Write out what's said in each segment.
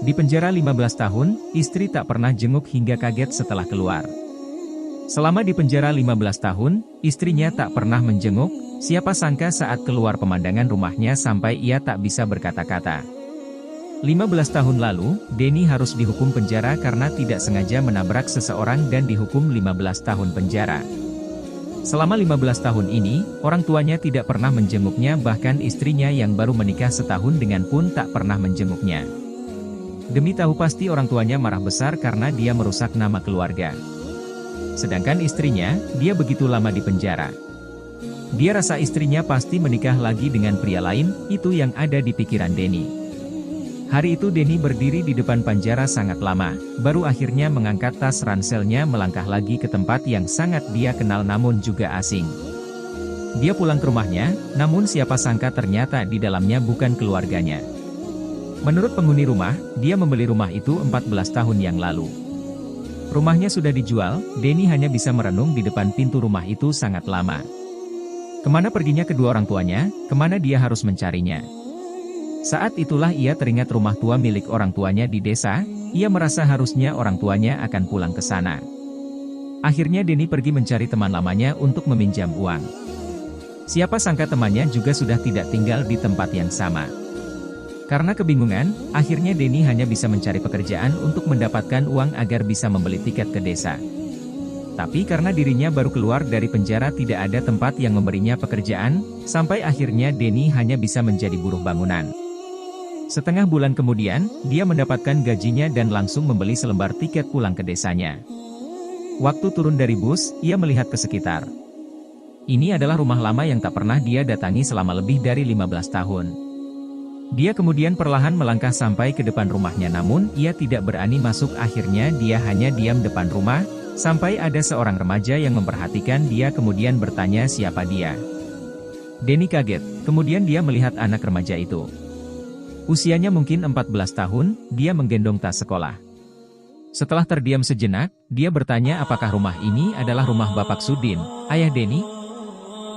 Di penjara 15 tahun, istri tak pernah jenguk hingga kaget setelah keluar. Selama di penjara 15 tahun, istrinya tak pernah menjenguk, siapa sangka saat keluar pemandangan rumahnya sampai ia tak bisa berkata-kata. 15 tahun lalu, Denny harus dihukum penjara karena tidak sengaja menabrak seseorang dan dihukum 15 tahun penjara. Selama 15 tahun ini, orang tuanya tidak pernah menjenguknya, bahkan istrinya yang baru menikah setahun dengan pun tak pernah menjenguknya. Demi tahu pasti orang tuanya marah besar karena dia merusak nama keluarga. Sedangkan istrinya, dia begitu lama di penjara. Dia rasa istrinya pasti menikah lagi dengan pria lain, itu yang ada di pikiran Denny. Hari itu Denny berdiri di depan penjara sangat lama, baru akhirnya mengangkat tas ranselnya melangkah lagi ke tempat yang sangat dia kenal namun juga asing. Dia pulang ke rumahnya, namun siapa sangka ternyata di dalamnya bukan keluarganya. Menurut penghuni rumah, dia membeli rumah itu 14 tahun yang lalu. Rumahnya sudah dijual, Denny hanya bisa merenung di depan pintu rumah itu sangat lama. Kemana perginya kedua orang tuanya, kemana dia harus mencarinya? Saat itulah ia teringat rumah tua milik orang tuanya di desa, ia merasa harusnya orang tuanya akan pulang ke sana. Akhirnya Denny pergi mencari teman lamanya untuk meminjam uang. Siapa sangka temannya juga sudah tidak tinggal di tempat yang sama. Karena kebingungan, akhirnya Denny hanya bisa mencari pekerjaan untuk mendapatkan uang agar bisa membeli tiket ke desa. Tapi karena dirinya baru keluar dari penjara tidak ada tempat yang memberinya pekerjaan, sampai akhirnya Denny hanya bisa menjadi buruh bangunan. Setengah bulan kemudian, dia mendapatkan gajinya dan langsung membeli selembar tiket pulang ke desanya. Waktu turun dari bus, ia melihat ke sekitar. Ini adalah rumah lama yang tak pernah dia datangi selama lebih dari 15 tahun. Dia kemudian perlahan melangkah sampai ke depan rumahnya namun ia tidak berani masuk, akhirnya dia hanya diam depan rumah, sampai ada seorang remaja yang memperhatikan dia kemudian bertanya siapa dia. Denny kaget, kemudian dia melihat anak remaja itu. Usianya mungkin 14 tahun, dia menggendong tas sekolah. Setelah terdiam sejenak, dia bertanya apakah rumah ini adalah rumah Bapak Sudin, ayah Denny?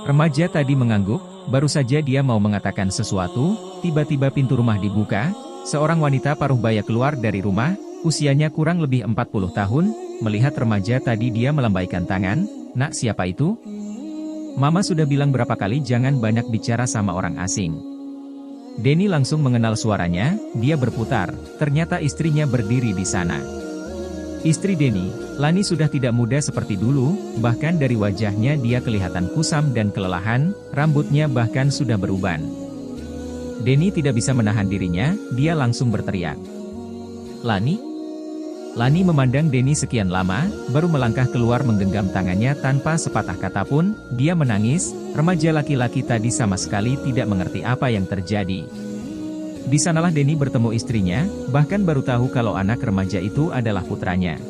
Remaja tadi mengangguk, baru saja dia mau mengatakan sesuatu, tiba-tiba pintu rumah dibuka, seorang wanita paruh baya keluar dari rumah, usianya kurang lebih 40 tahun, melihat remaja tadi dia melambaikan tangan, "Nak, siapa itu?" "Mama sudah bilang berapa kali jangan banyak bicara sama orang asing." Denny langsung mengenal suaranya, dia berputar, ternyata istrinya berdiri di sana. Istri Denny, Lani sudah tidak muda seperti dulu, bahkan dari wajahnya dia kelihatan kusam dan kelelahan, rambutnya bahkan sudah beruban. Denny tidak bisa menahan dirinya, dia langsung berteriak. "Lani?" Lani memandang Denny sekian lama, baru melangkah keluar menggenggam tangannya tanpa sepatah kata pun, dia menangis, remaja laki-laki tadi sama sekali tidak mengerti apa yang terjadi. Di sanalah Denny bertemu istrinya, bahkan baru tahu kalau anak remaja itu adalah putranya.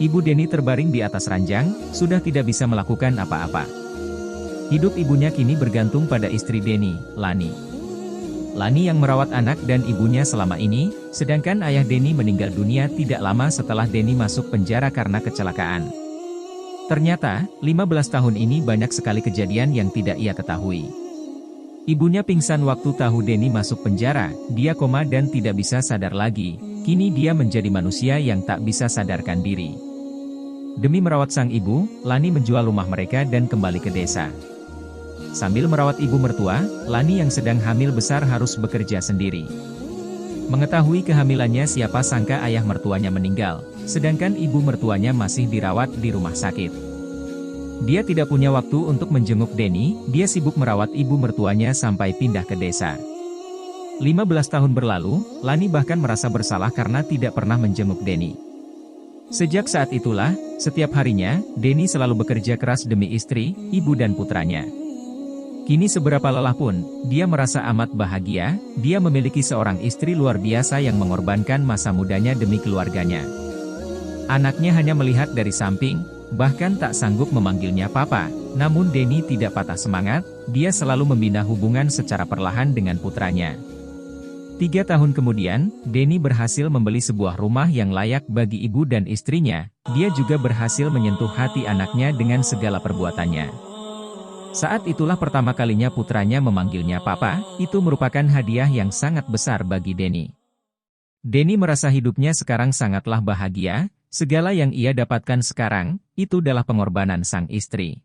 Ibu Denny terbaring di atas ranjang, sudah tidak bisa melakukan apa-apa. Hidup ibunya kini bergantung pada istri Denny, Lani. Lani yang merawat anak dan ibunya selama ini, sedangkan ayah Denny meninggal dunia tidak lama setelah Denny masuk penjara karena kecelakaan. Ternyata, 15 tahun ini banyak sekali kejadian yang tidak ia ketahui. Ibunya pingsan waktu tahu Denny masuk penjara, dia koma dan tidak bisa sadar lagi, kini dia menjadi manusia yang tak bisa sadarkan diri. Demi merawat sang ibu, Lani menjual rumah mereka dan kembali ke desa. Sambil merawat ibu mertua, Lani yang sedang hamil besar harus bekerja sendiri. Mengetahui kehamilannya siapa sangka ayah mertuanya meninggal, sedangkan ibu mertuanya masih dirawat di rumah sakit. Dia tidak punya waktu untuk menjenguk Denny, dia sibuk merawat ibu mertuanya sampai pindah ke desa. 15 tahun berlalu, Lani bahkan merasa bersalah karena tidak pernah menjenguk Denny. Sejak saat itulah, setiap harinya, Denny selalu bekerja keras demi istri, ibu dan putranya. Kini seberapa lelah pun, dia merasa amat bahagia, dia memiliki seorang istri luar biasa yang mengorbankan masa mudanya demi keluarganya. Anaknya hanya melihat dari samping, bahkan tak sanggup memanggilnya papa, namun Denny tidak patah semangat, dia selalu membina hubungan secara perlahan dengan putranya. 3 tahun kemudian, Denny berhasil membeli sebuah rumah yang layak bagi ibu dan istrinya, dia juga berhasil menyentuh hati anaknya dengan segala perbuatannya. Saat itulah pertama kalinya putranya memanggilnya papa, itu merupakan hadiah yang sangat besar bagi Denny. Denny merasa hidupnya sekarang sangatlah bahagia, segala yang ia dapatkan sekarang, itu adalah pengorbanan sang istri.